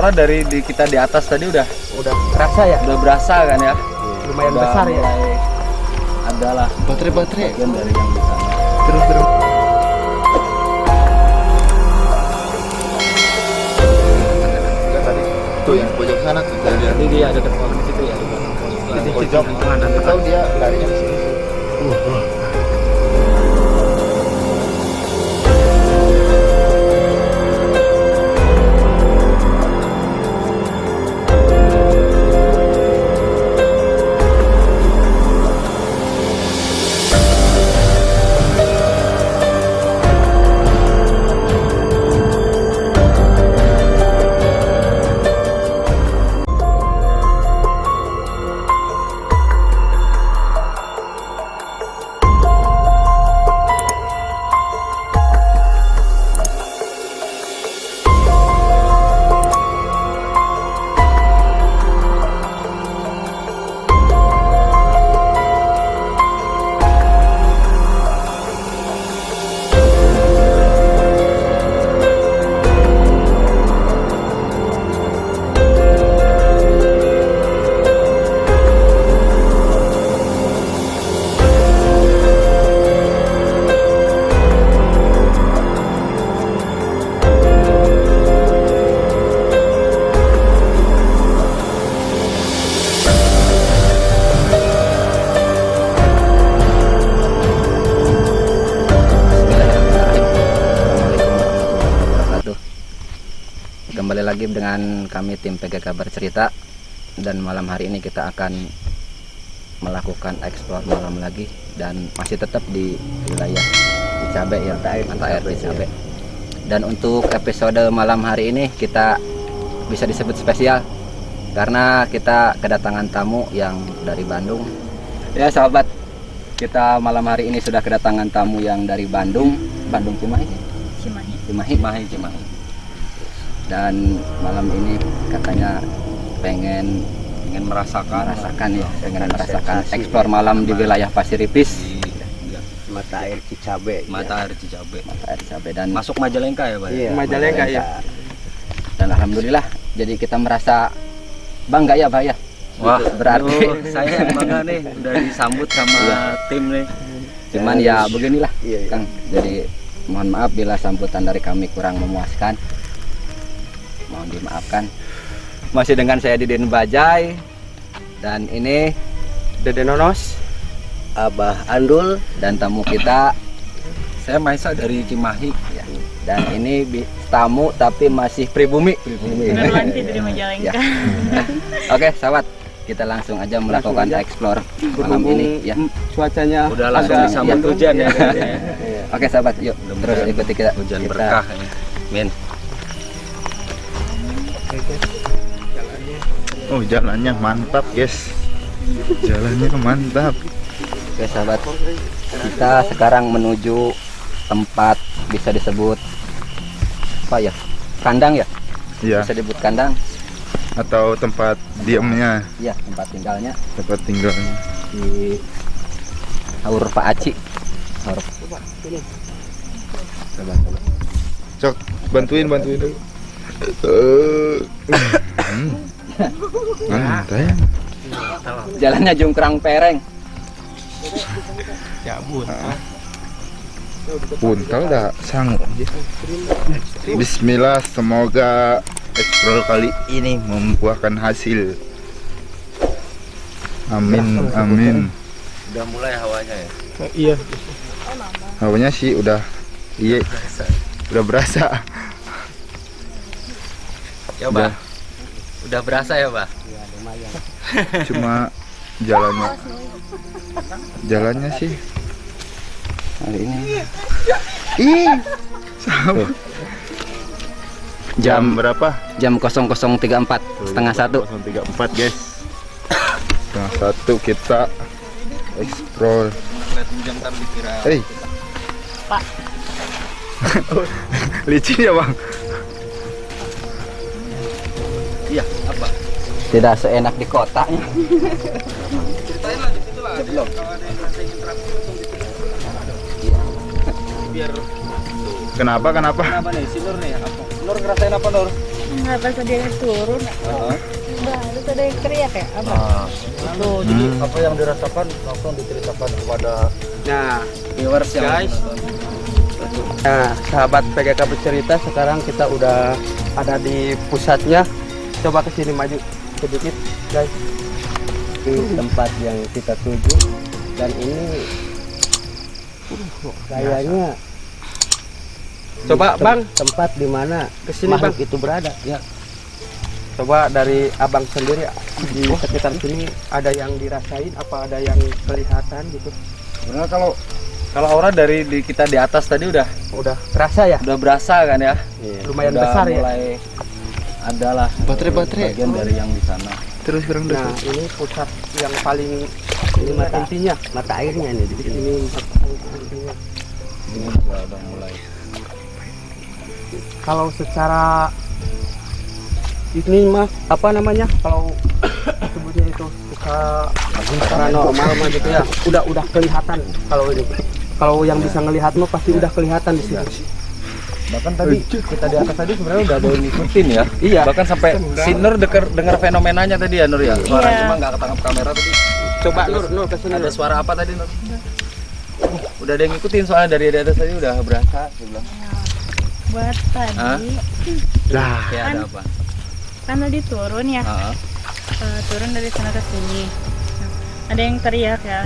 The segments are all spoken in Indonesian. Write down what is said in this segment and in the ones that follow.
soalnya dari kita di atas tadi udah kerasa ya, udah berasa kan ya, lumayan udah besar ya. Adalah baterai bagian dari yang di sana. terus tuh yang pojok sana tuh dia Jadi dia dekat pohon situ ya. di pojok atau dia larinya di sini. Kembali lagi dengan kami tim PG Kabar Cerita, dan malam hari ini kita akan melakukan eksplor malam lagi dan masih tetap di wilayah Cicabe ya, mata air Cicabe. Dan untuk episode malam hari ini kita bisa disebut spesial karena kita kedatangan tamu yang dari Bandung. Ya sahabat, kita malam hari ini sudah kedatangan tamu yang dari Bandung, Cimahi. Dan malam ini katanya pengen merasakan eksplor malam di wilayah Pasir Ipis, Mata air Cicabe. mata air Cicabe dan masuk Majalengka ya Pak? Iya, Majalengka ya. Dan alhamdulillah jadi kita merasa bangga ya Pak ya. Wah, berarti saya bangga nih udah disambut sama tim nih. cuman ya beginilah Iya. Kang. Jadi mohon maaf bila sambutan dari kami kurang memuaskan. Mohon dimaafkan. Masih dengan saya Didin Bajai dan ini Dede Nonos, Abah Andul. dan tamu kita saya Maisa dari Cimahi. ya. Dan ini tamu tapi masih pribumi. Beneran tidur di Majalengka. Ya. Oke, sahabat, kita langsung aja melakukan aja. explore malam ini ya. Cuacanya Udah langsung agak disambut hujan ya. Oke, sahabat, yuk terus ikuti kita. Hujan Kita- berkah ya. Min. Oh, jalannya mantap guys, jalannya mantap. Oke, sahabat, kita sekarang menuju tempat bisa disebut apa ya? Kandang ya? Iya, Bisa disebut kandang. atau tempat diamnya, Ya, tempat tinggalnya tempat tinggalnya. di Haur Pak Aci. Haur. Coba. Cok, bantuin dulu. Tayang. Jalannya jungkrang pereng. Puntal dah sanggup. Bismillah, semoga explore kali ini membuahkan hasil. Amin, amin. Udah mulai hawanya ya. Iya. Hawanya sih udah, iya, udah berasa. Ya, Pak. Udah berasa ya, Pak? Cuma jalannya sih. Hari ini Ih, sama. Jam berapa? jam 00.34, setengah 1. 034 guys. Setengah 1 kita explore. Jam tar dikira. Hei. Pak. Licin ya bang. Iya, apa? Tidak seenak di kota. Ceritain lah di situ lah. Belum. Kalau ada yang ngerasain interaksi langsung gitu. Biar Kenapa? Kenapa nih si Nur nih? Apa? Nur ngerasain apa Nur? Nggak pas dia turun, udah terus ada yang teriak ya, apa? Itu jadi apa yang dirasakan langsung diceritakan kepada Nah, viewers yang Guys. nonton. nah, sahabat PGK bercerita, sekarang kita udah ada di pusatnya. Coba kesini maju sedikit, guys. Di tempat yang kita tuju, dan ini kayaknya Coba Bang, tempat di mana kesini makhluk Bang. itu berada. Ya, Coba dari Abang sendiri di sekitar sini ada yang dirasain, apa ada yang kelihatan gitu? Sebenarnya kalau aura dari kita di atas tadi udah Kerasa ya? berasa kan ya. Lumayan Udah besar ya. mulai adalah Baterai. bagian dari yang di sana. Terus sekarang Nah, ini pusat yang paling ini mata intinya. mata airnya nih di sini. Ini intinya. Ini juga udah mulai. Kalau secara ini mah apa namanya? Kalau sebutnya itu paranormal mah gitu ya. Udah kelihatan kalau ini. Kalau yang bisa ngelihat mah pasti udah kelihatan di sini. Bahkan tadi kita di atas tadi sebenarnya udah ada yang ngikutin ya. Iya. Bahkan sampai si Nur dengar fenomenanya tadi ya Nur ya. Suara Iya. cuma nggak ketangkap kamera tadi. Coba Nur ke sini. Ada suara apa tadi Nur? Udah ada yang ngikutin soalnya dari atas tadi udah berasa. Dia bilang. Buat Hah? tadi, Lah, Kayak ada Kan- apa? kan tadi turun ya, Heeh. turun dari sana ke sini. Nah, ada yang teriak ya,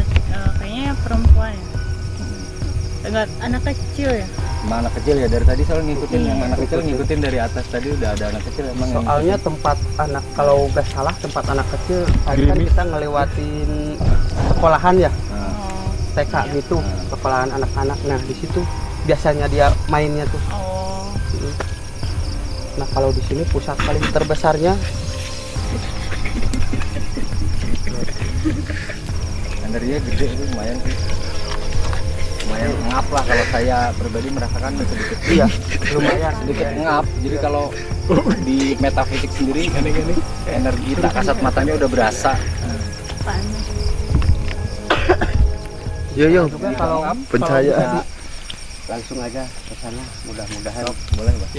kayaknya perempuan ya. Enggak, anak kecil ya. Emang anak kecil ya dari tadi soalnya ngikutin Iya. yang anak kecil ngikutin dari atas tadi udah ada anak kecil emang yang soalnya tempat anak, kalau nggak salah tempat anak kecil tadi kan kita ngelewatin sekolahan ya, Nah, Oh, TK gitu, sekolahan anak-anak. Nah di situ biasanya dia mainnya tuh. oh, Nah kalau di sini pusat paling terbesarnya energinya gede itu lumayan sih. Lumayan ngap lah kalau saya pribadi merasakan sedikit. iya lumayan. Sedikit ngap. Jadi kalau di metafisik sendiri energi tak kasat matanya udah berasa. panas. yo Juga kalau Percaya. kalau Langsung aja ke sana, mudah-mudahan. Boleh Pak?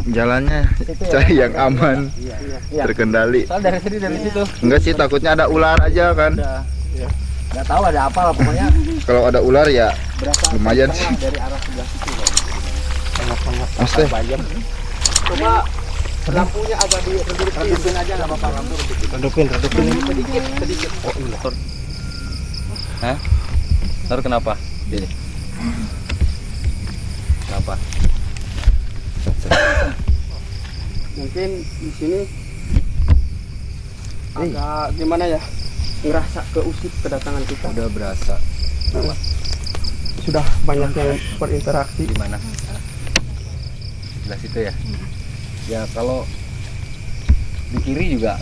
jalannya cari yang aman, Iya. Iya. terkendali. Soal dari sini dari situ Enggak sih, takutnya ada ular aja kan. udah nggak tahu ada apa lah pokoknya Kalau ada ular ya berasa lumayan kenceng sih. lah dari arah sebelah situ Pak. sangat-sangat Mas teh, coba lampunya agak Redupin aja nggak apa-apa lampu redupin. redupin sedikit. Oh iya. Hah? Ntar kenapa? Gini. Kenapa? Mungkin di sini agak gimana ya, ngerasa keusik kedatangan kita. Udah berasa. Sudah banyak yang berinteraksi. Di mana? Sebelah situ ya. Ya kalau di kiri juga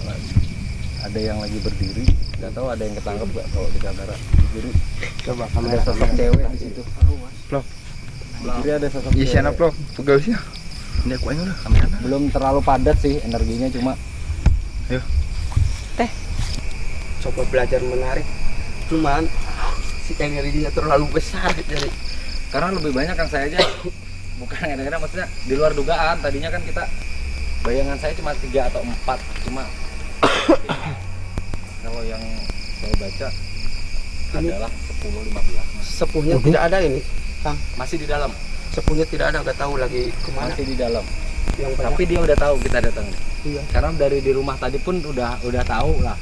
ada yang lagi berdiri. Nggak tahu ada yang ketangkep nggak kalau di kamera. Di kiri Coba ada kamera. sosok cewek di situ. Vlog. Di kiri ada sosok iya cewek. siapa vlog? Pegal sih. Ini aku aja udah kamera. Belum terlalu padat sih energinya cuma Coba belajar menarik. Cuman si energinya terlalu besar jadi karena lebih banyak kan saya aja bukan kadang-kadang maksudnya di luar dugaan. Tadinya kan kita bayangan saya cuma 3 atau 4 cuma kalau yang saya baca Ini- adalah 10-15 sepuhnya tidak ada ini. masih di dalam Sepuhnya tidak ada, nggak tahu lagi kemana. masih di dalam Yang banyak. tapi dia udah tahu kita datang Iya. karena dari di rumah tadi pun udah tahu lah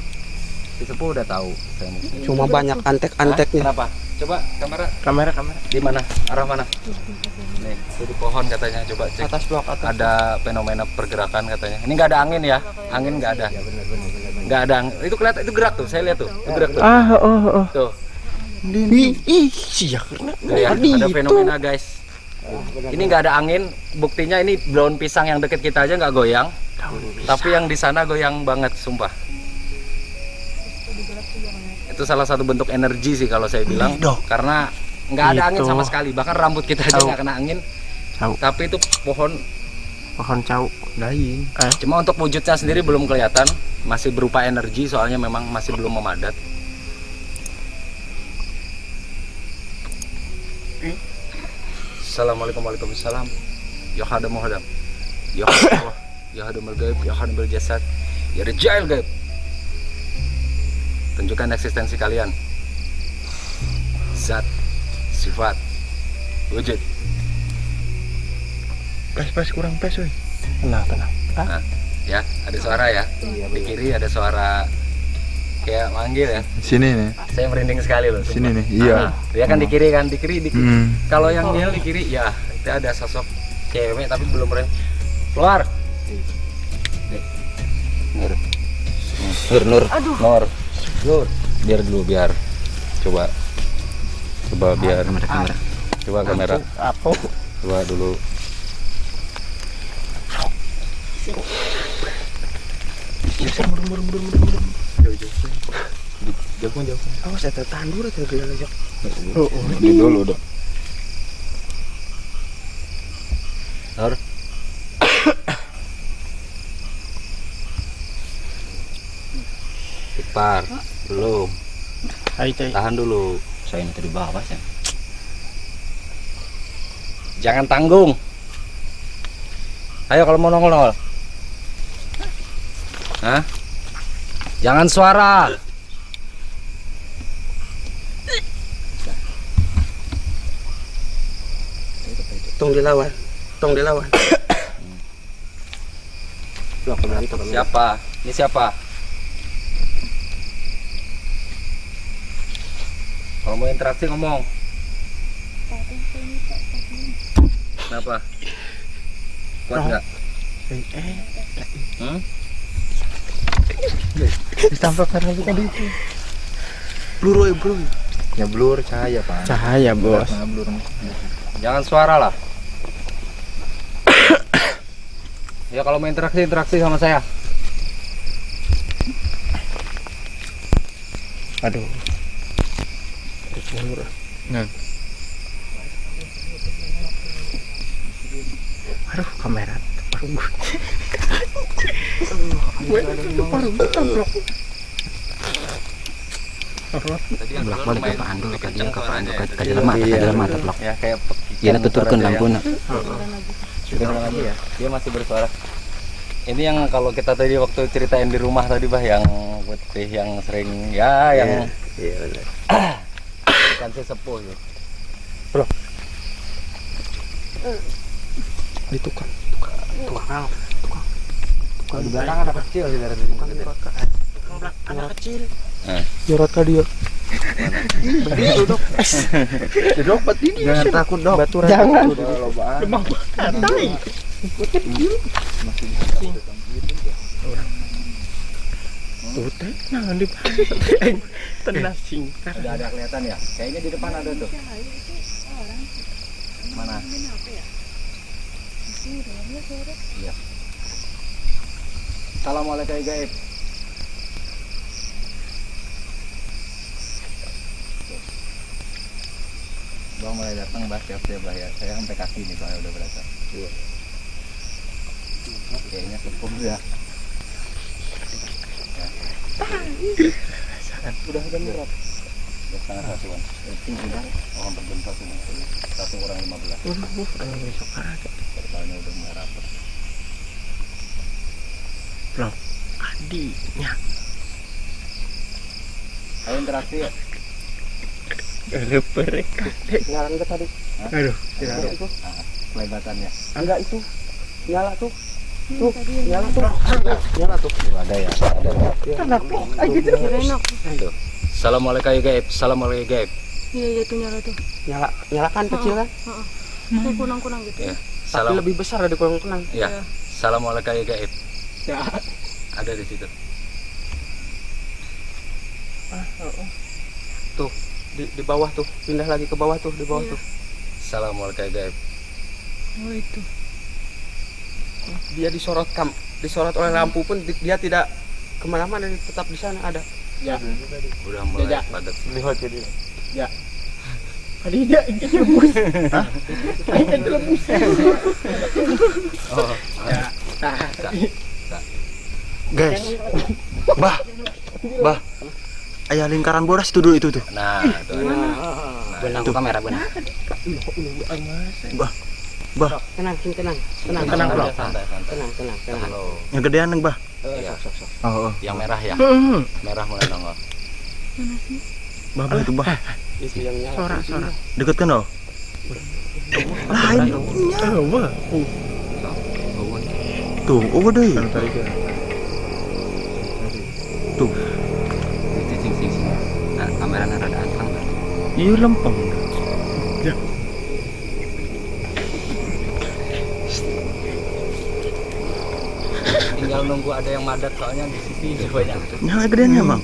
si sepuh udah tahu saya mungkin. Cuma banyak Hah? antek-anteknya. Kenapa? Coba kamera di mana? Arah mana? Nih, itu di pohon katanya. Coba cek. Atas blok atas. Ada fenomena pergerakan katanya. Ini nggak ada angin ya? Angin nggak ada. Nggak ada. Itu kelihatan, itu gerak tuh. Saya lihat tuh. Itu gerak tuh. Tuh. Iya karena Tuh ya, ada fenomena guys. Ini nggak ada angin. Buktinya ini daun pisang yang deket kita aja nggak goyang. Tapi yang di sana goyang banget, sumpah. Itu salah satu bentuk energi sih kalau saya bilang. Karena nggak ada angin sama sekali. Bahkan rambut kita aja nggak kena angin. Tapi itu pohon cau lain. cuma untuk wujudnya sendiri belum kelihatan, masih berupa energi soalnya memang masih belum memadat. Assalamualaikum warahmatullahi wabarakatuh. Ya hadam. Ya Allah, ya hadamul gaib, ya hadamul jasad, ya rijal gaib. Tunjukkan eksistensi kalian. Zat, sifat, wujud. Pas kurang pes weh. Tenang. Nah, ya, ada suara ya. Di kiri ada suara kayak manggil ya. Sini nih. Saya merinding sekali loh. Sini sumpah. nih, iya. Dia kan di kiri kan, di kiri. Kalau yang dia di kiri, ya itu ada sosok cewek tapi belum pernah keluar. Nur. Nur. Biar dulu biar. Coba biar. Kamera. Coba kamera. Apa? Coba dulu. Jauh. Awas saya tertandur itu dia. Ini dulu dong. Nur. Ipar. Belum. Hai cai. Tahan dulu. Saya ini tadi bawah ya. Jangan tanggung. Ayo kalau mau nongol. Hah? Jangan suara. Tong dilawan. Loh, kemarin tuh Siapa? Ini siapa? Kalau mau interaksi ngomong. Kenapa? Kuat nggak? Hmm? ditampakkan lagi tadi itu. Blur. Ya blur cahaya pak. Cahaya, Bos. Blur. Jangan suara lah. Ya kalau mau interaksi sama saya. Aduh. Blur. Nah. Aduh, kamera. Tadi yang Blok balik ke Pak Ando, ke dia ke Pak Ando, ke Tadi jelema, iya. ke jelema blok. Ya kayak Iya tuturkeun lampuna. Dengar lagi ya. Dia masih bersuara. Ini yang kalau kita tadi waktu ceritain di rumah tadi bah yang putih yang sering ya yang Iya benar. kan sesepuh ya. Di tukang. Kalau di belakang ada kecil sih dari sini. Anak kecil. Eh. Jorot ka dia. Begitu, Dok. Dok, pati Jangan takut, Dok. Jangan. Demam. Tuh, jangan di tenang singkat. Ada kelihatan ya? Kayaknya di depan ada tuh. Mana? Iya. Assalamualaikum gaib. Bang mulai datang bah siap-siap lah ya. Saya sampai kaki nih soalnya udah berasa. Iya. Kayaknya sepuh ya. Udah berapa? Udah setengah satuan. Itu udah. Oh hampir jam 1 nih. 1 kurang 15. Besok aja. Totalnya udah mulai rapet. Adiknya. Ayo interaksi ya. Leperek. Nyalain ke tadi. Aduh, tidak itu. Pelebatannya. Enggak itu. Nyala tuh. Tuh, nyala tuh. Nyala tuh. Ada ya. Ada. Tuh. Assalamualaikum gaib. Assalamualaikum gaib. Iya tuh nyala tuh. Nyalakan kecil kan? Kayak kunang-kunang gitu. Ya. Tapi Salam. lebih besar dari kunang-kunang. Ya. Assalamualaikum gaib. Ya. Ada di situ. Tuh, di bawah tuh. Pindah lagi ke bawah tuh, di bawah tuh. Assalamualaikum gaib. Oh itu. Dia disorot oleh lampu pun dia tidak kemana-mana, dia tetap di sana ada. Ya. Udah mulai padat. Lihat jadi. Ya. Tadi dia nyebus. Hah? Ini nyebus. Oh. Ya. Guys. Bah. Ayah lingkaran bodas itu dulu itu tuh. Nah, itu. Benang kamera benar. Bah. Tenang, tenang. Tenang, Tenang, bro. Santai, santai. tenang. Yang gedean neng bah. Iya. Oh, Yang merah ya. Merah mulai nongol. bah itu bah. Itu yang nyala. Suara. Deket kan oh. Lain. Tuh, oh deh. Tuh, Itu sing. Nah, kamera rada antang. iya lempeng. Tinggal nunggu ada yang madat soalnya di sisi banyak. Yang gedeannya bang.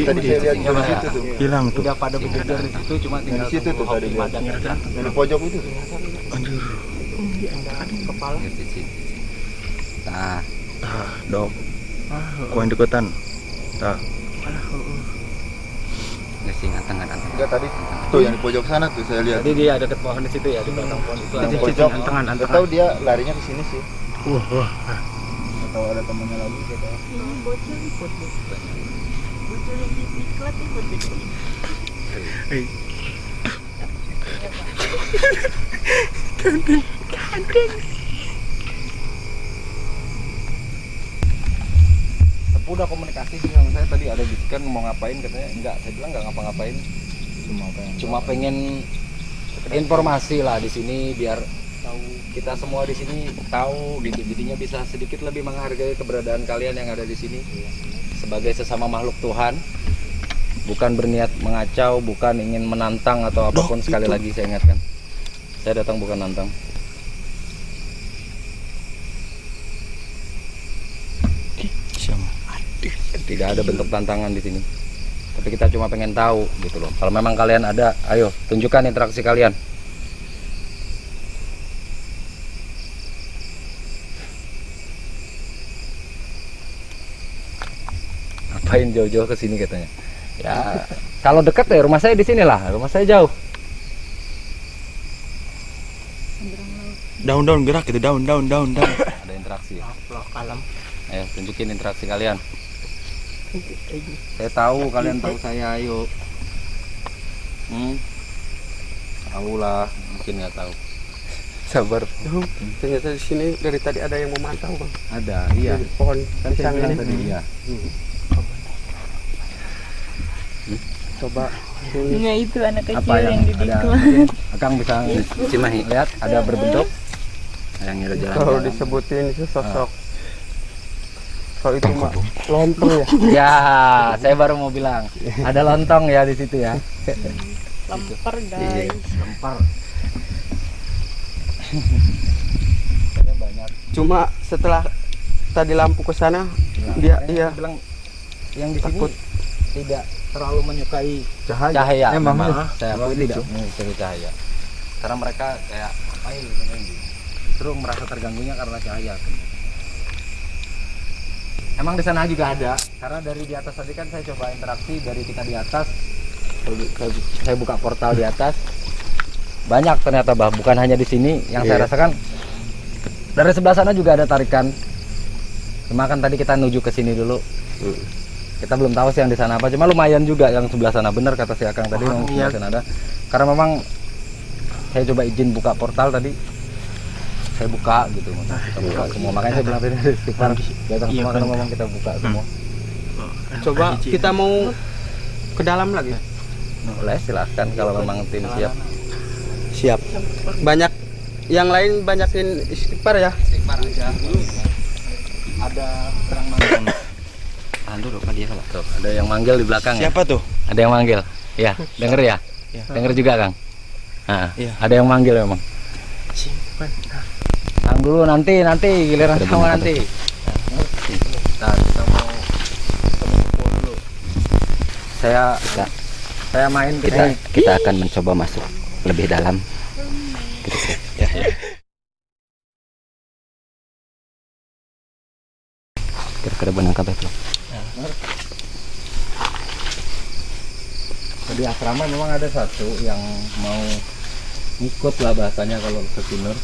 Tadi saya lihat di situ tuh. Hilang tuh. Udah pada berjejer di situ, cuma tinggal Di situ tuh tunggu tadi hoki lihat. madat aja. Di pojok itu tuh. Anjir. Kepala. Nah, Dok. Kau yang deketan. Tah. ngesing antang. Enggak tadi. Tuh yang di pojok sana tuh saya lihat. Jadi dia deket pohon di situ ya, di belakang pohon itu. Di ada pojok. Antangan. Enggak tahu dia larinya ke sini sih. Atau ada temannya lagi gitu. Sepuh udah komunikasi sih sama saya tadi, ada bisikan mau ngapain, katanya enggak. Saya bilang enggak ngapa-ngapain. Cuma pengen informasi lah di sini biar kita semua di sini tahu gitu, jadinya bisa sedikit lebih menghargai keberadaan kalian yang ada di sini sebagai sesama makhluk Tuhan, bukan berniat mengacau, bukan ingin menantang atau apapun. Sekali lagi saya ingatkan, saya datang bukan nantang. Tidak ada bentuk tantangan di sini, tapi kita cuma pengen tahu gitu loh. Kalau memang kalian ada, ayo tunjukkan interaksi kalian. Ngapain jauh-jauh ke sini katanya? Ya, kalau dekat ya rumah saya di sini lah. Rumah saya jauh. Daun gerak gitu, daun. Ada interaksi. Ya? Kalem. Ayo tunjukin interaksi kalian. Saya tahu kalian tahu saya, ayo. Tahu lah, mungkin nggak tahu. Sabar. Ternyata di sini dari tadi ada yang memantau, Bang. Ada, iya. Di pohon Kan saya pisang bilang ini. tadi iya. Coba Nah itu anak kecil Apa yang di ada? diklat. Mungkin Akang bisa Cimahi. lihat ada berbentuk. Yang nyuruh jalan. kalau disebutin sosok. Kalau itu mah lontong ya. Ya, saya baru mau bilang ada lontong ya di situ ya. Lemper guys. Lempar. Kayaknya banyak. Cuma setelah tadi lampu ke sana, Nah, dia makanya iya saya bilang yang di sini takut. tidak terlalu menyukai Cahaya. cahaya. Emang Saya akui tidak menyukai cahaya. Karena mereka kayak ngapain gitu. Justru merasa terganggunya karena cahaya. Emang di sana juga ada, karena dari di atas tadi kan saya coba interaksi dari kita di atas, saya buka portal di atas, banyak ternyata bah, bukan hanya di sini yang saya rasakan. Dari sebelah sana juga ada tarikan. Cuma kan tadi kita menuju ke sini dulu. Kita belum tahu sih yang di sana apa, cuma lumayan juga yang sebelah sana. Benar kata si Akang tadi, yang sebelah sana ada. Karena memang saya coba izin buka portal tadi, saya buka gitu, kita buka semua. Makanya saya bilang tadi istighfar datang semua karena memang kita buka semua. coba kita mau ke dalam lagi. Boleh, silahkan kalau memang tim siap. Siap. Banyak yang lain banyakin istighfar ya. Istighfar aja. Ada orang manggil. Tahan dulu Pak dia kalau. Tuh, ada yang manggil di belakang. Siapa tuh? Ya? Ada yang manggil. Ya, denger ya? Denger juga, Kang. Nah, ada yang manggil memang. Kang dulu nanti giliran sama nanti. Nah, kita mau ketemu Sepuh dulu. Saya main Kita akan mencoba masuk lebih dalam. Kira-kira benang kabeh belum? Di asrama memang ada satu yang mau ikut lah bahasanya kalau ke Timur.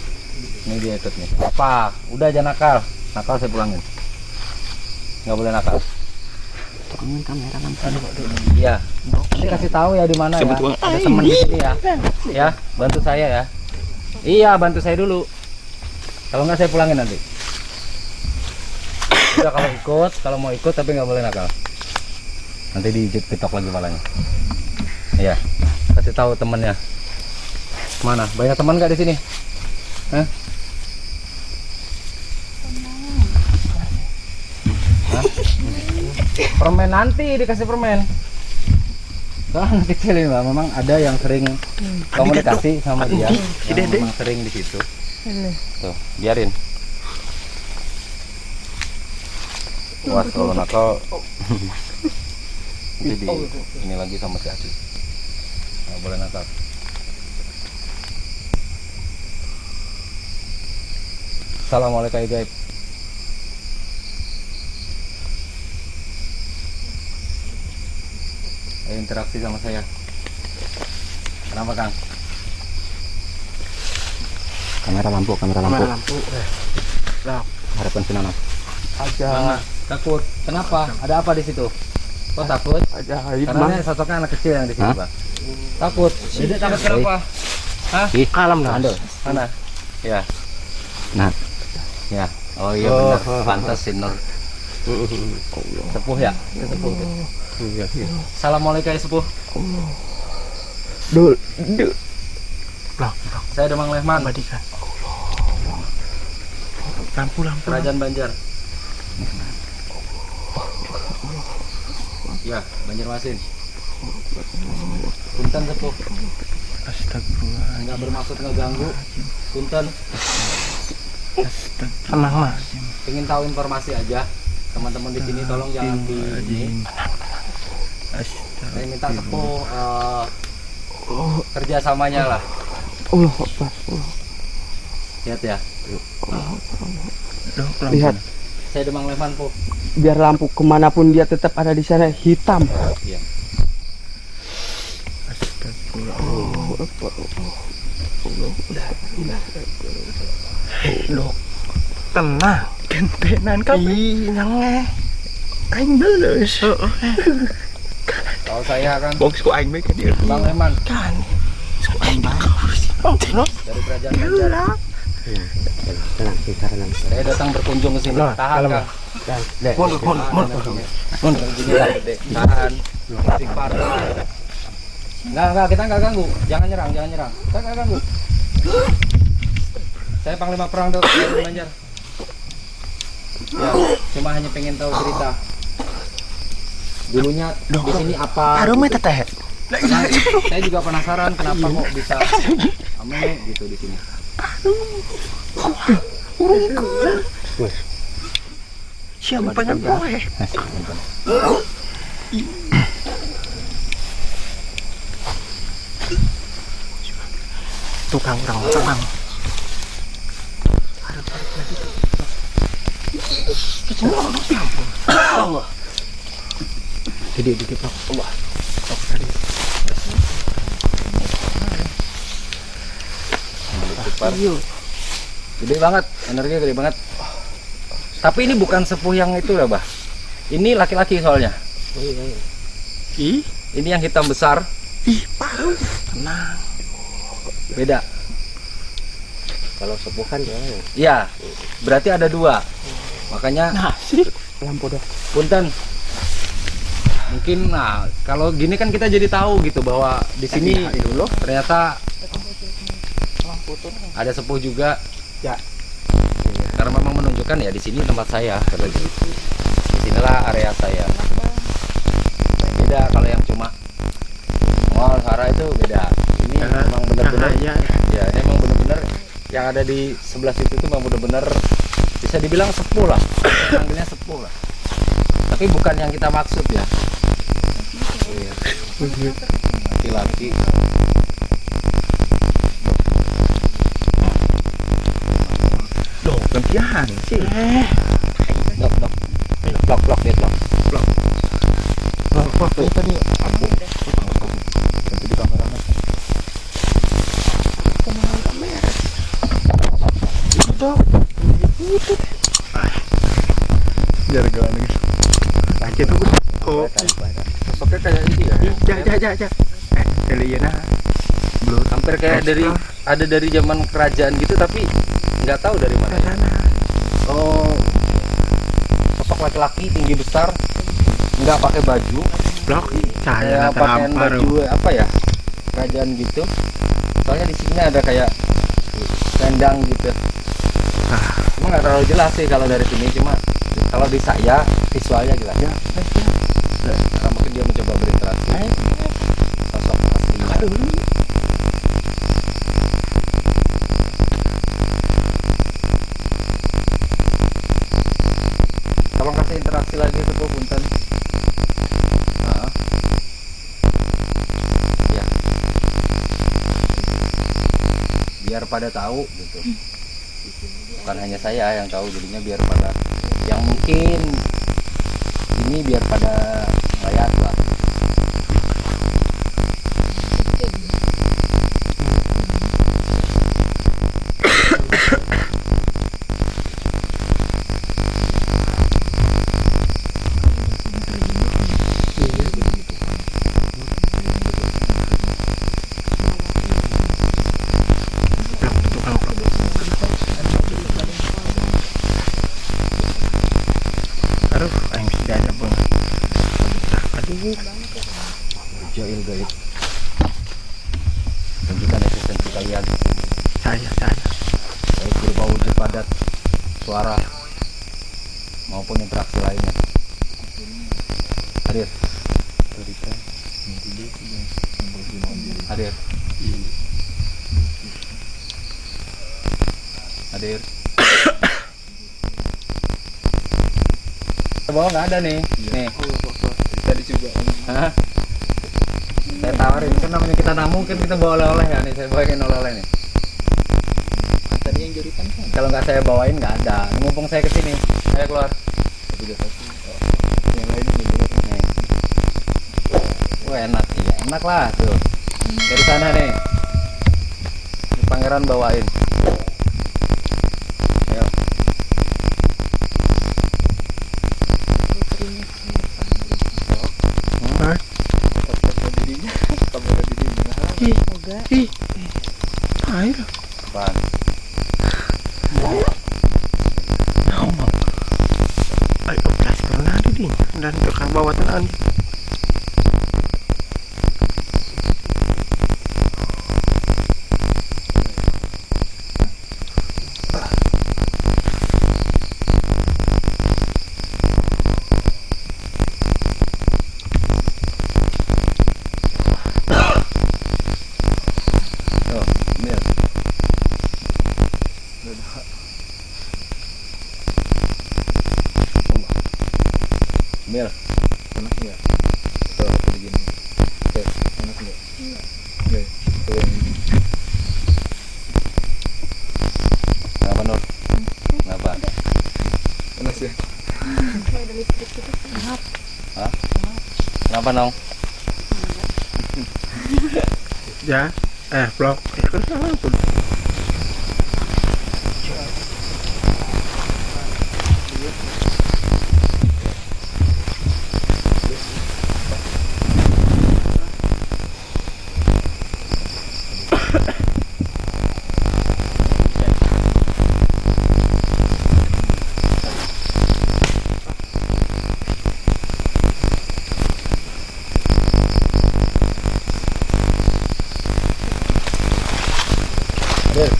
Ini dia ikut nih. Apa? Udah aja nakal. Nakal saya pulangin. Nggak boleh nakal. Tolongin kamera lampu. Iya. Nanti kasih tahu ya di mana ya. Ada temen di sini ya. Ya, bantu saya ya. Iya, bantu saya dulu. Kalau nggak saya pulangin nanti. Udah kalau mau ikut tapi nggak boleh nakal. Nanti dipitok lagi palanya. Iya, kasih tahu temennya. Mana? Banyak teman nggak di sini? Hah? Hah? Permen nanti dikasih permen. Soalnya anak kecil ini Mbak, memang ada yang sering komunikasi sama dia, yang memang sering di situ. Tuh, biarin. Was kalau nakal nanti ini lagi sama si Aci. Nggak boleh nakal. Assalamualaikum guys. Ayo interaksi sama saya. Kenapa Kang? Kamera lampu. Lah, Harapan Sinana. aja Takut. Kenapa? Ada apa di situ? Kok takut? ajaib Karena mah. sosoknya anak kecil yang di sini, Hah? Pak. Takut. Dedek takut kenapa? Hah? Kalem lah. Mana? Ya. Nah, Ya. Oh iya Oh, benar. Pantas si Nur. Sepuh ya? Sepuh. Assalamualaikum ya sepuh. Dul. Lah, Saya Demang Lehman, abadikan. Lampu. Kerajaan Banjar. Ya, Banjarmasin. Punten sepuh. Astagfirullah. Nggak bermaksud ngeganggu. Punten. Tenang lah. Pengen tahu informasi aja. Teman-teman di sini tolong jangan di ini. Saya minta sepuh kerjasamanya lah. Allah Akbar. Lihat ya. Lihat, Saya Demang Lehman po. biar lampu kemanapun dia tetap ada di sana hitam. Iya. Loh, tenang, gentenan kami. Nyange, anh beles. Kalau saya kan Bos ku anh mấy cái điều Bang Lehman kan. Ku anh bang. Oh, nó dari Kerajaan Banjar. Tenang, tenang. Saya datang berkunjung ke sini. Tahan Kang. mundur. Gini lah, Dek. Tahan. Istighfar. Enggak, kita enggak ganggu. Jangan nyerang. Kita enggak ganggu. Saya Panglima Perang dari Kerajaan Banjar. Ya, cuma hanya pengen tahu cerita. Dulunya di sini apa? Baru mah teteh. Karena saya juga penasaran kenapa kok bisa ame gitu di sini. Siapa pengen gue? Tukang orang Jepang. Dikit Pak. Allah. Gede banget, energinya gede banget. Tapi ini bukan sepuh yang itu ya, Bah. Ini laki-laki soalnya. Ih, Ini yang hitam besar, ih, baru. Tenang. beda. Kalau sepuh kan ya. Iya, berarti ada dua. Makanya Nah, sih. Lampu dah. punten. Mungkin kalau gini kan kita jadi tahu gitu bahwa di sini ternyata ada sepuh juga. Ya. Karena memang menunjukkan ya di sini tempat saya kata gitu. Di sinilah area saya. Beda kalau yang cuma mall Sarah itu beda. Ini memang benar-benar ya. ya memang benar-benar yang ada di sebelah situ itu memang benar-benar bisa dibilang sepuh lah. Saya panggilnya sepuh lah. Tapi bukan yang kita maksud ya. Iya. Laki-laki. Loh, gantian sih. Dok. Blok deadlock. Wah, itu nih. Nanti di kamera Mas. Dok. Itu. Jaga nih. Aja tuh. Oh, Sosoknya kayak ini ya. ja. Dari ya nah. Belum Hampir kayak dari ada dari zaman kerajaan gitu tapi Nggak tahu dari mana. Oh, sosok laki-laki tinggi besar, nggak pakai baju, Blok kayak pakaian baju apa ya, kerajaan gitu. Soalnya di sini ada kayak selendang gitu. Cuma nggak terlalu jelas sih kalau dari sini, cuma kalau di saya visualnya jelas. Ya, karena mungkin dia mencoba berinteraksi. Sosok aslinya. Tolong kasih interaksi lagi itu Bu, punten. Ya. Biar pada tahu gitu. Bukan hanya saya yang tahu, jadinya biar pada yang mungkin ini biar pada lihat lah. Aduh, aing sudah ada bang. Jail gaib. Tunjukkan eksistensi kalian. Saya. Baik berupa wujud padat, suara, maupun interaksi lainnya. Hadir. Hadir. Hadir. Bawah nggak ada nih. Nih. Tadi juga Hah? Saya tawarin, kan namanya kita tamu kan kita bawa oleh-oleh ya nih, saya bawain oleh-oleh nih. tadi yang jeritan kan. Kalau nggak saya bawain nggak ada. Mumpung saya kesini, saya keluar. Yang lain juga Nih. Wah enak, iya enak lah tuh. Dari sana nih, ini pangeran bawain. Ayo. kamera dirinya. Air. Apaan? Ay, plaster na din. Dan kakabawatan Tuh, Mil. Mil. Enak ya. Kalau aku begini. Oke, enak enggak? Oke. Tuh yang ini. Kenapa Nur? Kenapa? Panas ya. Hah? Kenapa Nong? Ya. Blok. Kan salah tuh. Hadir.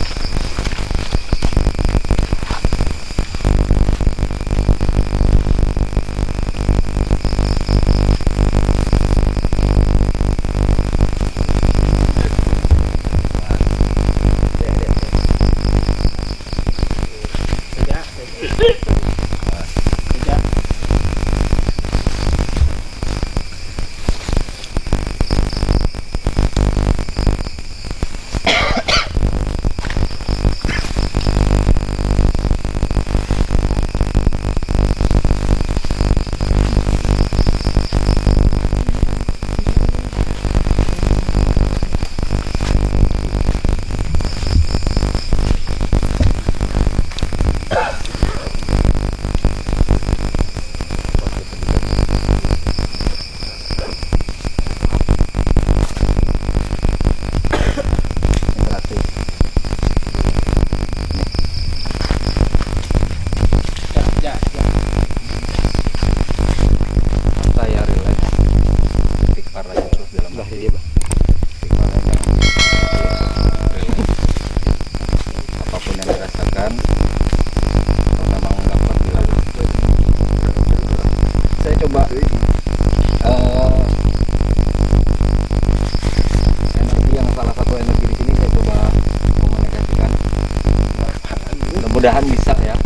mudah-mudahan bisa ya.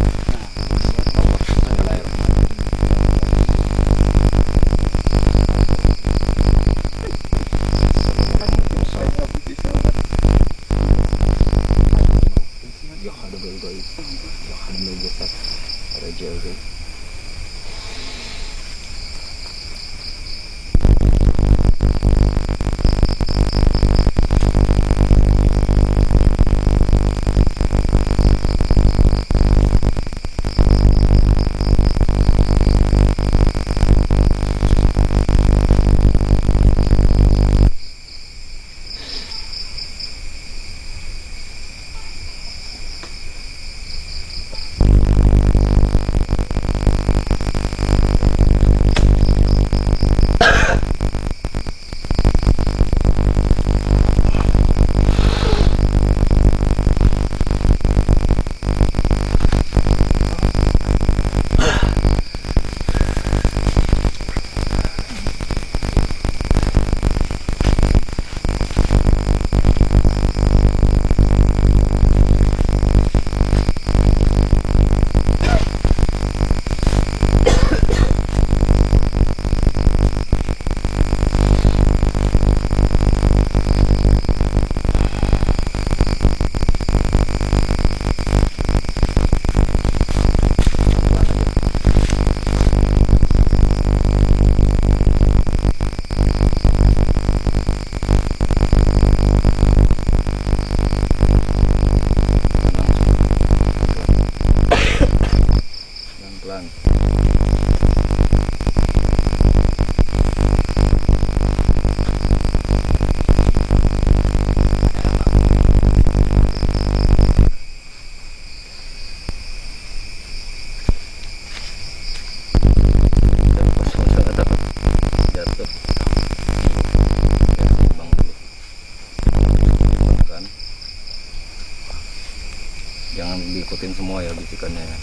Jangan diikutin semua ya bisikannya ya.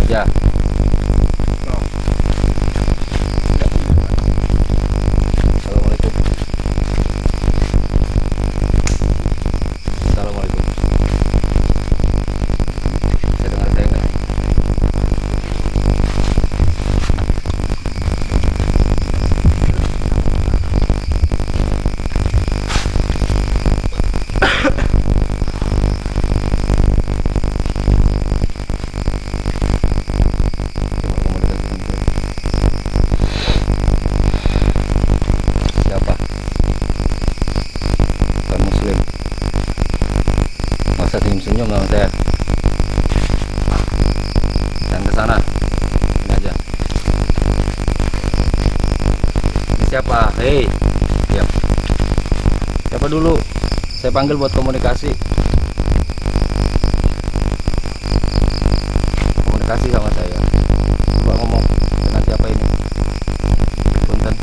Ya. Assalamualaikum. Assalamualaikum. Saya dengar saya enggak? Siapa? Bukan muslim. Masa senyum-senyum sama saya? Dan ke sana. Ini aja. Ini siapa? Hei. Diam. Siapa dulu? Saya panggil buat komunikasi. Komunikasi sama saya. Coba ngomong dengan siapa ini? Punten.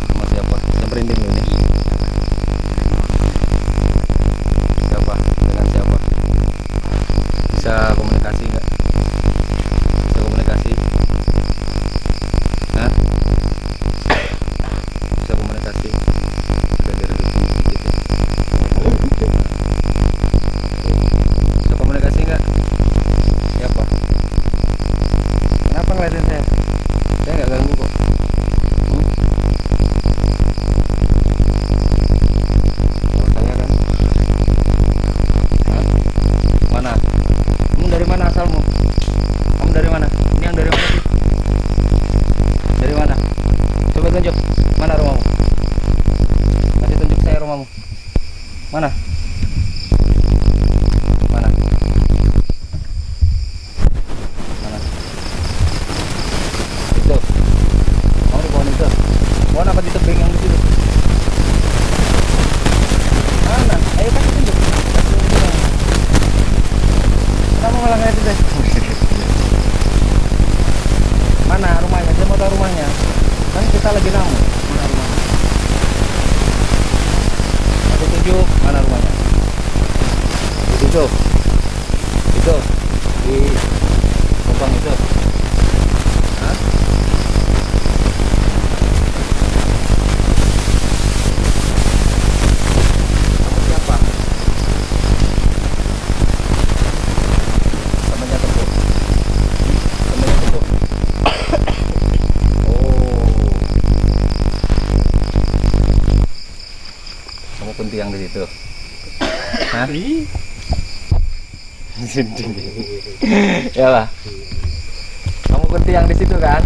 Sama siapa? Saya merinding loh ini. Siapa? Dengan siapa? Bisa komunikasi nggak? Bisa komunikasi? Hah? Bisa komunikasi? Agak diredupi dikit ya. Bisa komunikasi nggak? Siapa? Kenapa ngeliatin saya? Saya nggak ganggu kok. Kalau saya kan? Hah? Mana? Kamu dari mana asalmu? Kamu dari mana? Ini yang dari mana sih? Dari mana? Coba tunjuk. Mana rumahmu? Kasih tunjuk saya rumahmu. Mana? Mana? Mana? Itu. Kamu di pohon itu. Pohon apa di tebing yang di situ? kita lagi nemu. Mana rumahnya? Aku tunjuk mana rumahnya. Di situ. Itu. Di lubang itu. Hah? Kamu siapa? Temannya Tembok. Temannya Tembok. Oh. Kamu kuntiang di situ. Hah? Ya lah. Kamu kuntiang di situ kan?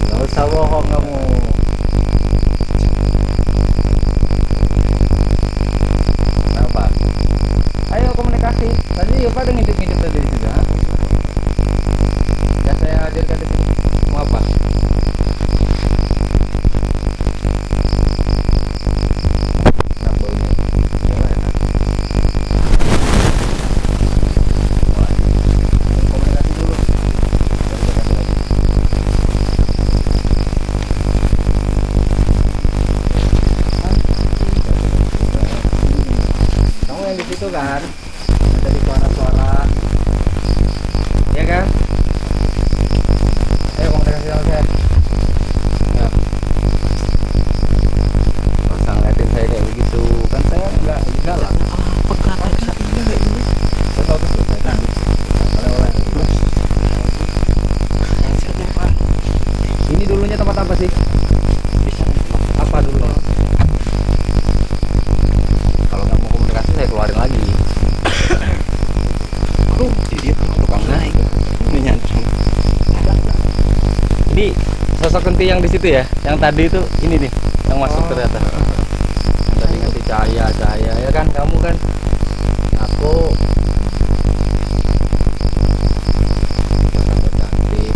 Gak usah bohong kamu. Kenapa? Ayo komunikasi. Tadi Yopa udah ngintip-ngintip tadi di situ, ha? Dan saya hadirkan di sini. Mau apa? Enak baunya. Ya, enak. Mulai. Komunikasi dulu. Baru saya kasih lagi. Kamu yang di situ kan? Ada di suara-suara. Ya kan? Ayo komunikasi sama saya. Ya. Nggak usah ngeliatin saya kayak begitu. Kan saya nggak galak. Saya tahu betul saya kan. Oleh-oleh. Ini dulunya tempat apa sih? Apa dulunya? Kalau nggak mau komunikasi saya keluarin lagi. Jadi tukang naik. Ini nyantang. Ini sosok kenti yang di situ ya, yang tadi itu ini nih, yang masuk ternyata. Yang tadi ngerti cahaya ya kan, kamu kan, aku. Sosok cantik.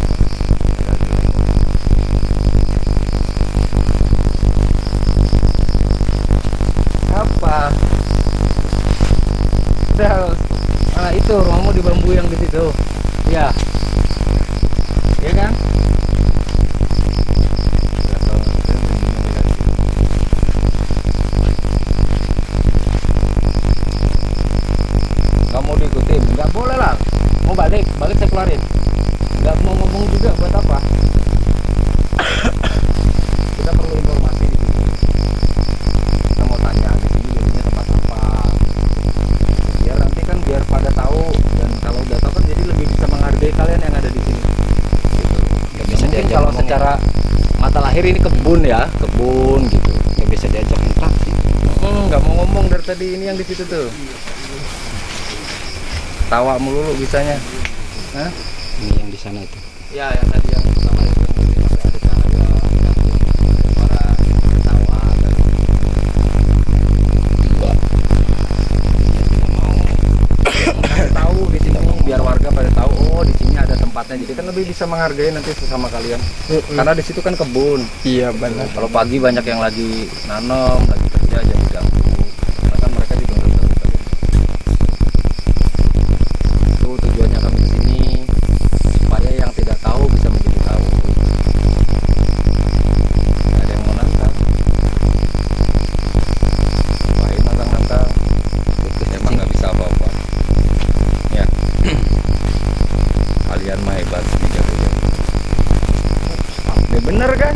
Apa? Udah, itu rumahmu di bambu yang di situ. Iya. Iya kan? Nggak mau diikutin, nggak boleh lah. Mau balik saya keluarin. Nggak mau ngomong juga buat apa? Kita perlu informasi di sini. Kita mau tanya di sini jadinya tempat apa? Biar nanti kan biar pada tahu, dan kalau udah tahu kan jadi lebih bisa menghargai kalian yang ada di sini. Gitu. Nggak bisa Mungkin diajak kalau ngomong. secara mata lahir ini kebun ya, kebun gitu. Nggak bisa diajak interaksi. Nggak mau ngomong dari tadi, ini yang di situ tuh. Tawa melulu bisanya. Hah? Ini yang di sana itu. Ya, yang tadi yang pertama itu yang tadi pakai ada cahaya, ada suara tawa dan pada tahu di sini, biar warga pada tahu oh di sini ada tempatnya, jadi kan lebih bisa menghargai nanti sesama kalian. Karena di situ kan kebun. Iya benar. Kalau pagi banyak yang lagi nanam, lagi kerja jadi ganggu. Karena kan mereka juga nggak tahu kalian. Itu tujuannya kami di sini, supaya yang tidak tahu bisa menjadi tahu. Nggak ada yang mau nantang. Ngapain nantang-nantang? Emang nggak bisa apa-apa. Ya. Kalian mah hebat sih jago-jago. Bener kan?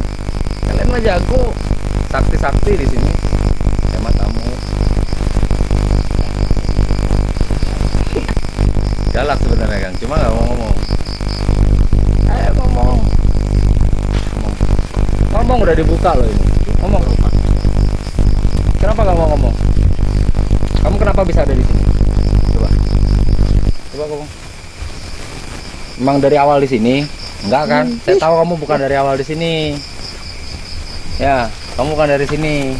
Kalian mah jago. Sakti-sakti di sini. Hemat kamu. Galak sebenarnya kan, cuma nggak mau ngomong. Ayo ngomong. Ngomong udah dibuka loh ini. Ngomong. Kenapa nggak mau ngomong? Kamu kenapa bisa ada di sini? Coba ngomong. Emang dari awal di sini? Enggak kan? Saya tahu kamu bukan dari awal di sini. Ya, kamu bukan dari sini.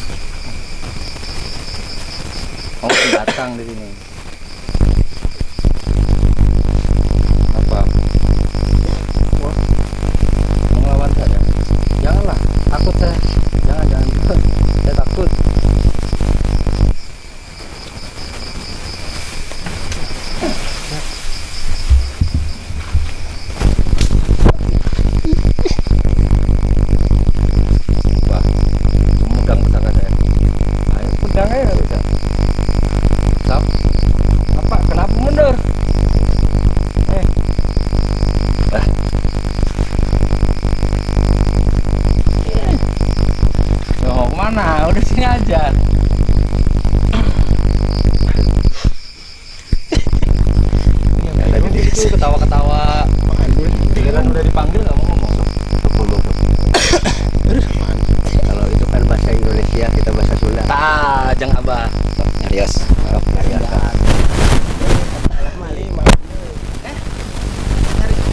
Kamu datang di sini. Apa? Mau ngelawan saya? Janganlah, takut saya. Jangan. Saya takut. Sini aja. Tadi itu ketawa-ketawa. Giliran udah dipanggil nggak mau ngomong. Kalau itu kan bahasa Indonesia, kita bahasa Sunda. Ah, jangan abah. Nyarios. Nyarios.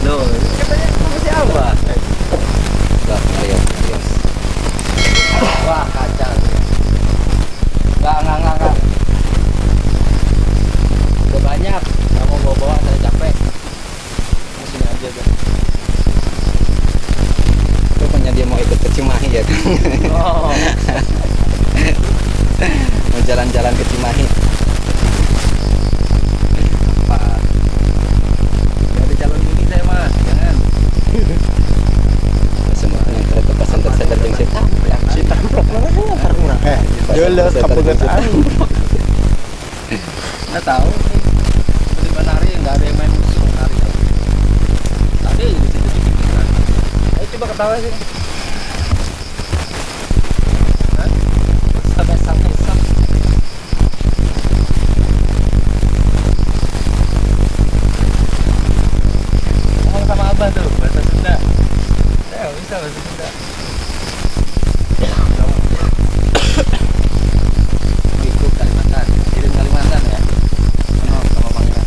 Loh, katanya sama si abah. Nyarios. Nyarios. Wah, kacau. Enggak. Udah banyak. Nggak mau bawa-bawa, saya capek. Sini aja deh. Rupanya dia mau ikut ke Cimahi ya kan? Oh. Mau jalan-jalan ke Cimahi. Pak. Jadi calon ini saya mas, jangan. Semua yang kereta pasang-pasang yang saya Si tamplok mana ntar kurang. Jelas kapegetaan. Nggak tahu. Di menari nggak ada yang main musik menari. Tadi di situ kan. Ayo coba ketawa sih. Hah? Sampai. Ngomong sama abah tuh bahasa Sunda. Saya bisa bahasa Sunda. Ikut Kalimantan, kirim Kalimantan ya. Sama pangeran.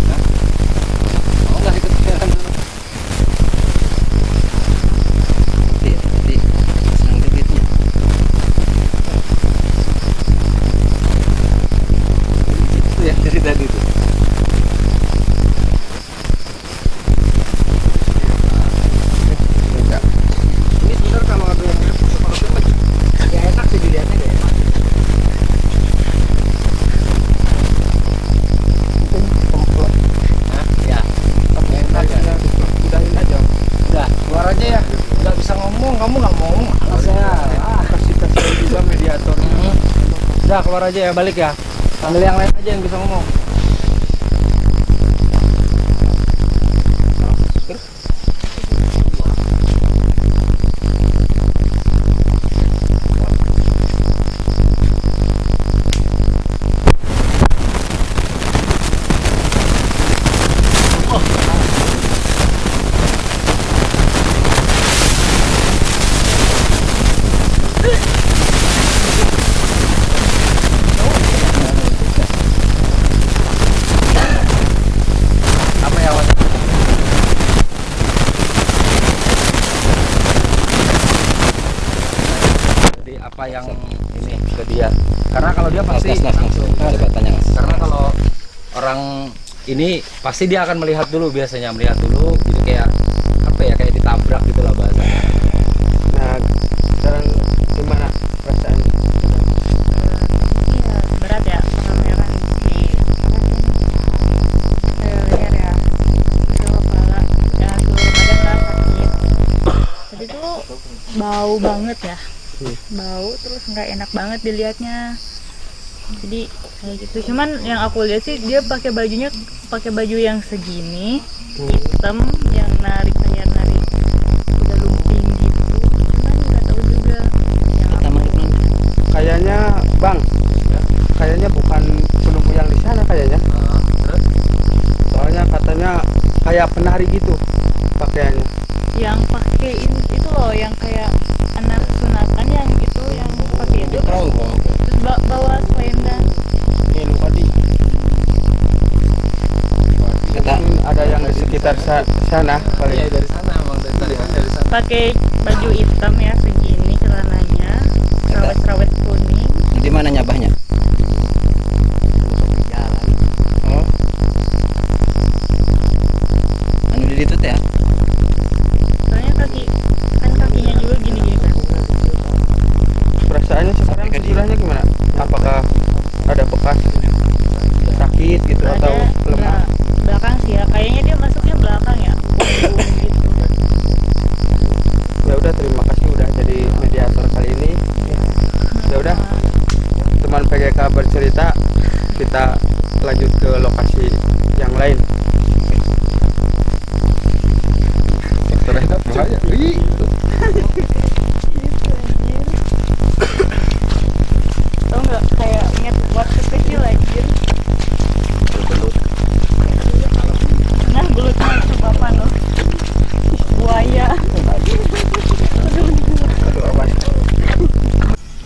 Hah? Mau nggak ikut jalan dulu? Jadi senang debitnya. Itu ya dari tadi tuh. Ini sebenarnya kalau ada yang mirip fotokopi lagi, ya enak sih dilihatnya kayak enak. Hah? Ya. Enak ya. Udahin aja. Udah, keluar aja ya. Nggak bisa ngomong, kamu nggak mau ngomong. Malas ya. Kasih juga mediator. Udah, keluar aja ya, balik ya. Panggil yang lain aja yang bisa ngomong. Apa ya, Wan? Jadi apa yang ini ke dia? Karena kalau dia pasti langsung. Coba tanya mas. Karena kalau orang ini pasti dia akan melihat dulu, biasanya melihat dulu, jadi kayak apa ya, kayak ditabrak gitu lah bahasanya. Nah, sekarang gimana perasaan? Iya, berat ya pengameran di leher ya, itu kepala, ya seluruh badan lah sakit. Tadi tuh bau banget ya, bau terus nggak enak banget dilihatnya. Jadi kayak gitu. Cuman yang aku lihat sih dia pakai baju yang segini, hitam, yang kayak narik kuda lumping gitu. Cuman nggak tahu juga yang aku Kayaknya Bang, kayaknya bukan penunggu yang di sana kayaknya. Terus Soalnya katanya kayak penari gitu pakaiannya. yang pakai itu loh, yang kayak anak sunatan yang itu, yang pakai itu terus bawa selendang. Kata Mungkin ada yang di sekitar sana kali. iya dari sana, emang dari sana. Pakai baju hitam ya segini, celananya rawet-rawet kuning. di mana nyabahnya? Oh. Anu di situ teh ya? Soalnya kakinya juga gini-gini kan. Perasaannya sekarang istilahnya gimana? Apakah ada bekas sakit gitu atau lemah? Belakang sih ya, kayaknya dia masuknya belakang ya, punggung gitu. Ya udah, terima kasih udah jadi mediator kali ini. Ya udah, teman PGK bercerita, kita lanjut ke lokasi yang lain. Ternyata bahaya. Gitu anjir. banjir. Nah, belutnya itu apa loh? Buaya.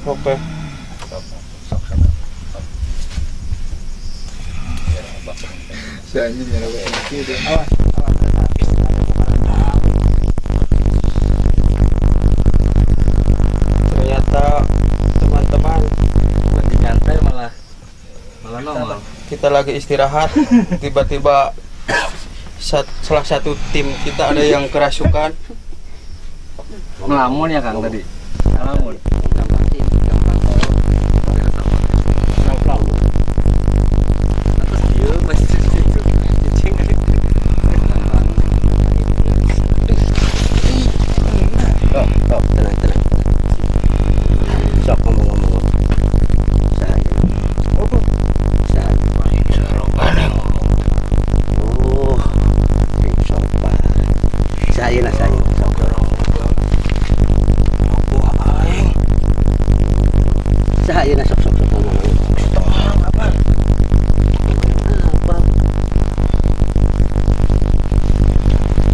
Oke. Soalnya jangan lupa itu. Ternyata teman-teman Bukan nyantai malah nongol. kita lagi istirahat, tiba-tiba salah satu tim kita ada yang kerasukan. Ngelamun ya Kang tadi. Ngelamun. Atas dia masih di situ. Cicing. Stop, tenang. Sok ngomong-ngomong. Saya. Saya. Oh, sopan. Saya. Sok. Saya sok ngomong. Apa?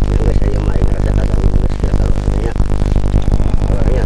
Enggak, saya main ngerasa kadang nggak sekira kalau sebenarnya orangnya Merinding.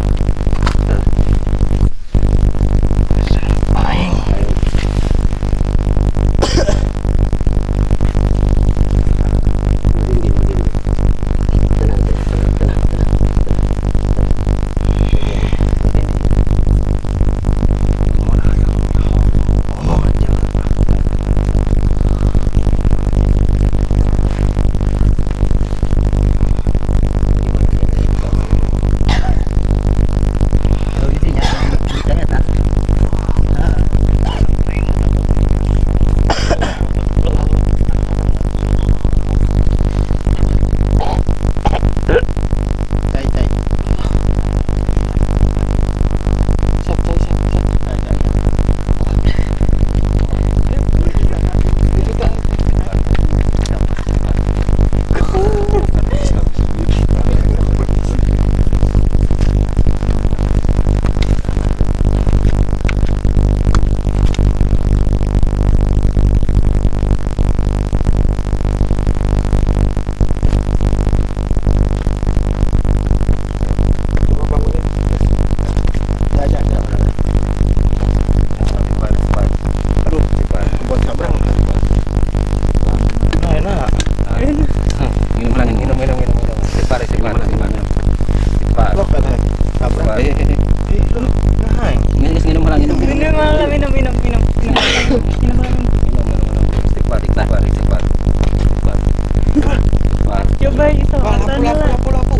Tenang. Coba iso Lapu.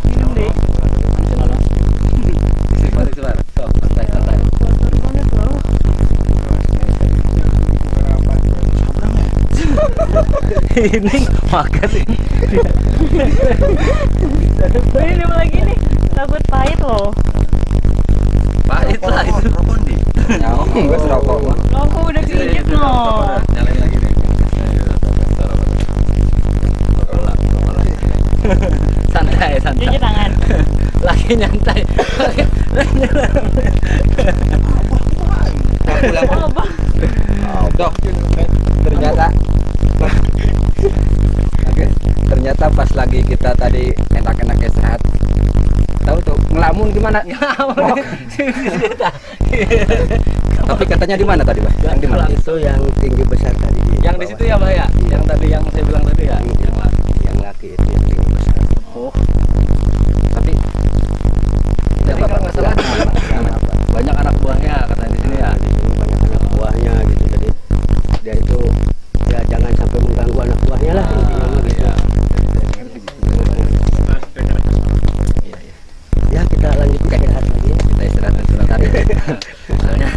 minum deh. Santai. Kotor banget loh. Ini makan ini. Minum lagi nih. Takut pahit loh. Pahit lah itu. Rokok nih. Nyong, gue serokok. Rokok udah keinjek loh. Nyalain lagi nih. Santai. Cuci tangan. Lagi nyantai. Apa? Ternyata pas lagi kita tadi enak-enak istirahat, tahu tuh ngelamun gimana? Tapi katanya di mana tadi, Bah? Yang di mana? Itu yang tinggi besar tadi Yang di situ ya, Bah ya? Yang tadi yang saya bilang tadi ya? yang laki itu yang tinggi besar. Oh. Tapi jadi kalau nggak salah banyak anak buahnya katanya di sini ya. Di sini banyak anak buahnya gitu, jadi dia itu ya jangan sampai mengganggu anak buahnya lah intinya mah gitu. Iya. Ya kita lanjut istirahat lagi ya. Kita istirahat sebentar ya. Soalnya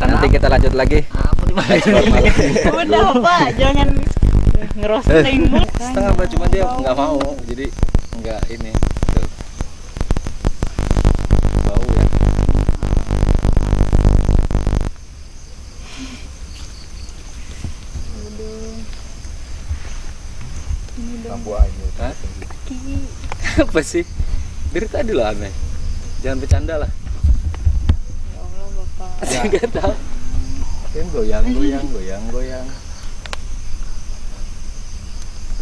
Nanti kita lanjut lagi. apa di mana? Udah Pak, jangan ngerosting mulu. Setengah Pak, cuma dia nggak mau, jadi nggak ini. Tuh. Bau ya. Apa sih? Dari tadi lah aneh. Jangan bercanda lah. Ya Allah Bapak. Nggak tahu. Kan goyang.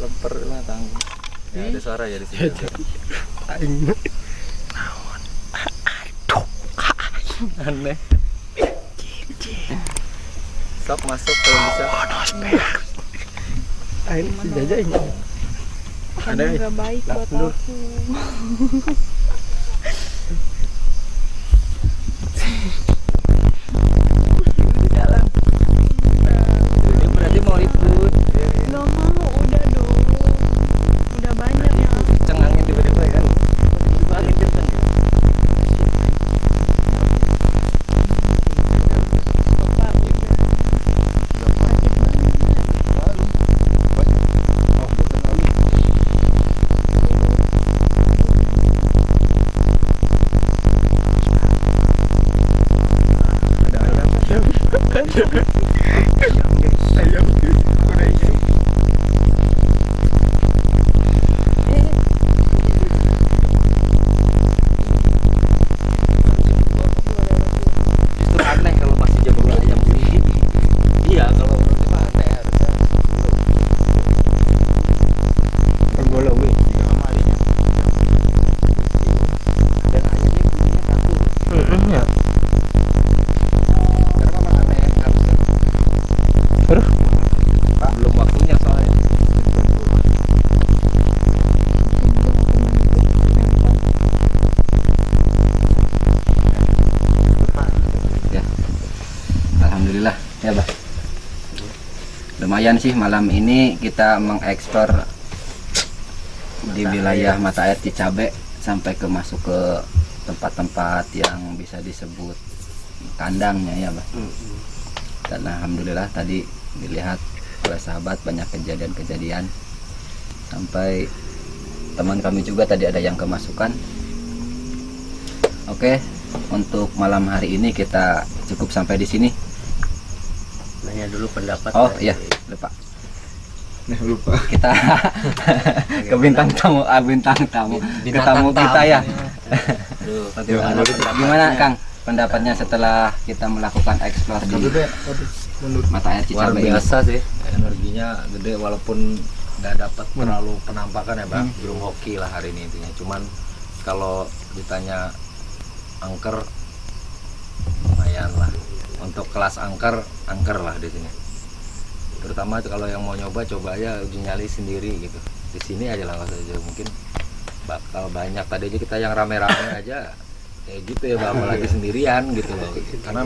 Lemper lah tanggung. Ya ada suara ya di sini. Aneh. Sok masuk kalau bisa. Ain jajah ini. Karena nggak baik buat aku. Ini berarti mau ribut. Nggak mau, udah dong. Udah banyak ya. Cengangin tiba-tiba kan. Tiba-tiba angin kenceng ya. Bapak udah sakit banget. Ada ayam. Ayam udah hidup. Justru aneh kalau masih jago ayam gini. Iya, kalau menurut mah aneh harusnya. Pergolo wih. Dan ayamnya bunyinya satu. Ya. Karena memang aneh harusnya. Terus Pak, belum waktunya soalnya. Ya. Alhamdulillah ya bah. Lumayan sih malam ini kita mengeksplor di wilayah mata air Cicabe sampai ke masuk ke tempat-tempat yang bisa disebut kandangnya ya bah. Dan alhamdulillah tadi dilihat oleh sahabat banyak kejadian-kejadian sampai teman kami juga tadi ada yang kemasukan. Oke, untuk malam hari ini kita cukup sampai di sini. Nanya dulu pendapat. Oh dari- iya, lupa. Lupa. Kita ke bintang tamu, bintang tamu, ke tamu kita ya. Aduh, Gimana, gimana Kang pendapatnya setelah kita melakukan eksplor di mata air Luar Cicabe ini? biasa sih, energinya gede walaupun nggak dapat terlalu penampakan ya bang. Belum hoki lah hari ini intinya. Cuman kalau ditanya angker, lumayan lah. Untuk kelas angker lah di sini. Terutama kalau yang mau nyoba, coba aja uji nyali sendiri gitu. Di sini aja lah saja mungkin bakal banyak. Tadi aja kita yang rame-rame aja kayak gitu ya bang, apalagi sendirian gitu loh. Karena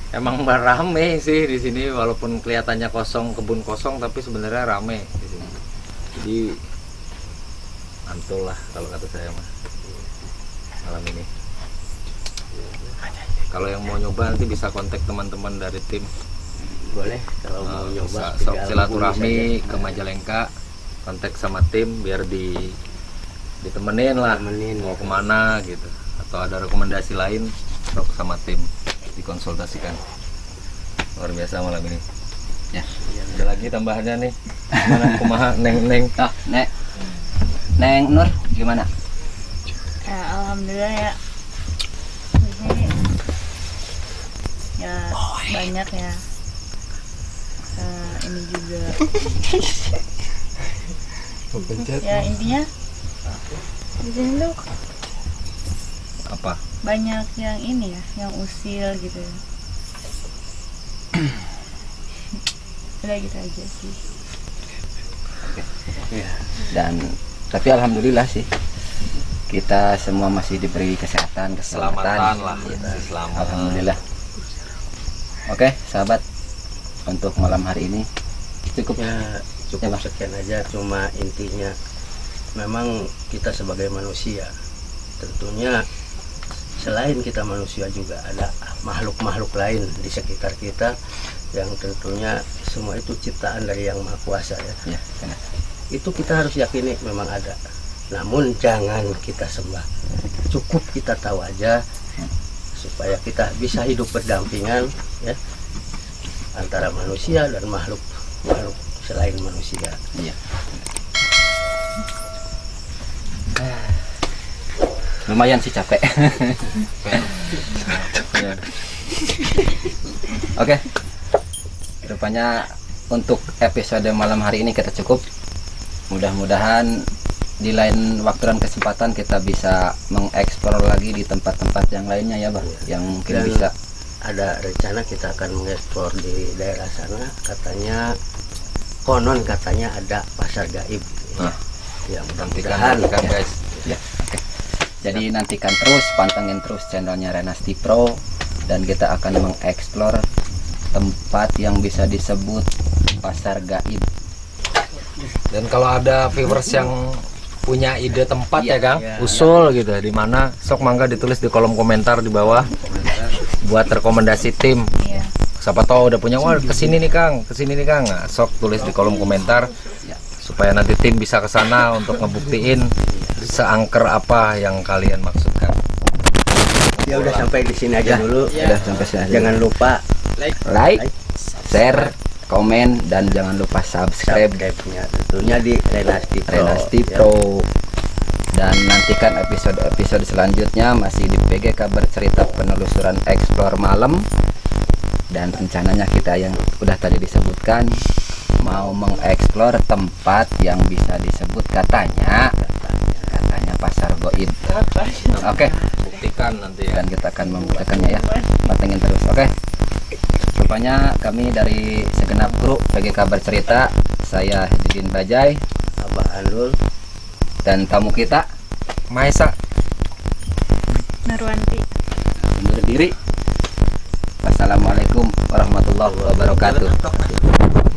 emang rame sih di sini walaupun kelihatannya kosong, kebun kosong, tapi sebenarnya rame di sini. Jadi mantul lah kalau kata saya mah malam ini. Kalau yang mau nyoba nanti bisa kontak teman-teman dari tim. boleh kalau mau nyoba Sok tinggal silaturahmi hubungi ke saja. Majalengka, kontak sama tim biar ditemenin lah Temenin. mau kemana gitu, atau ada rekomendasi lain sok sama tim dikonsultasikan. Luar biasa malam ini Ya. ada lagi tambahannya nih gimana kumaha neng Oh, Neng Nur gimana? Ya, alhamdulillah ya. Di sini ya banyak ya. Ini juga. Ya intinya di sini tuh apa banyak yang ini ya, yang usil gitu. Udah gitu aja sih. Dan tapi alhamdulillah sih kita semua masih diberi kesehatan, keselamatan keselamatan. lah Iya. masih selamat. Alhamdulillah. Oke, sahabat, untuk malam hari ini cukup. Ya, Ya, cukup Bang. sekian aja. Cuma intinya memang kita sebagai manusia tentunya selain kita manusia juga ada makhluk-makhluk lain di sekitar kita yang tentunya semua itu ciptaan dari Yang Maha Kuasa ya. Ya, benar. Itu kita harus yakini memang ada. Namun jangan kita sembah. Cukup kita tahu aja supaya kita bisa hidup berdampingan ya antara manusia dan makhluk selain manusia. Iya. lumayan sih capek. Ya. Oke, rupanya untuk episode malam hari ini kita cukup. Mudah-mudahan di lain waktu dan kesempatan kita bisa mengeksplor lagi di tempat-tempat yang lainnya ya Bah, yang mungkin Dan bisa. ada rencana kita akan mengeksplor di daerah sana, katanya konon katanya ada pasar gaib. Nah, Ya Nantikan mudah-mudahan ya. guys. ya, oke. Jadi nantikan terus, pantengin terus channelnya Renasti Pro, dan kita akan mengeksplor tempat yang bisa disebut pasar gaib. Dan kalau ada viewers yang punya ide tempat Iya, ya Kang, iya. usul gitu di mana, sok mangga ditulis di kolom komentar di bawah buat rekomendasi tim. Iya. Siapa tahu udah punya, wah kesini nih Kang, kesini nih Kang. Nah, sok tulis di kolom komentar supaya nanti tim bisa ke sana untuk ngebuktiin seangker apa yang kalian maksudkan. Ya udah sampai di sini aja dulu. Udah sampai sini aja. Jangan lupa like, share, komen, dan jangan lupa subscribe subscribe-nya tentunya di Renasti Pro. Renasti Ya. Pro. Dan nantikan episode-episode selanjutnya masih di PGK Bercerita Penelusuran Explore Malam. Dan rencananya kita yang udah tadi disebutkan mau mengeksplor tempat yang bisa disebut katanya pasar goib. Oke, Buktikan nanti ya. dan kita akan membuktikannya ya. Pantengin terus. Oke. Rupanya kami dari segenap kru PGK Bercerita, saya Didin Bajai Abah Anul. dan tamu kita Maesa. Narwanti. undur diri. Wassalamualaikum warahmatullahi wabarakatuh.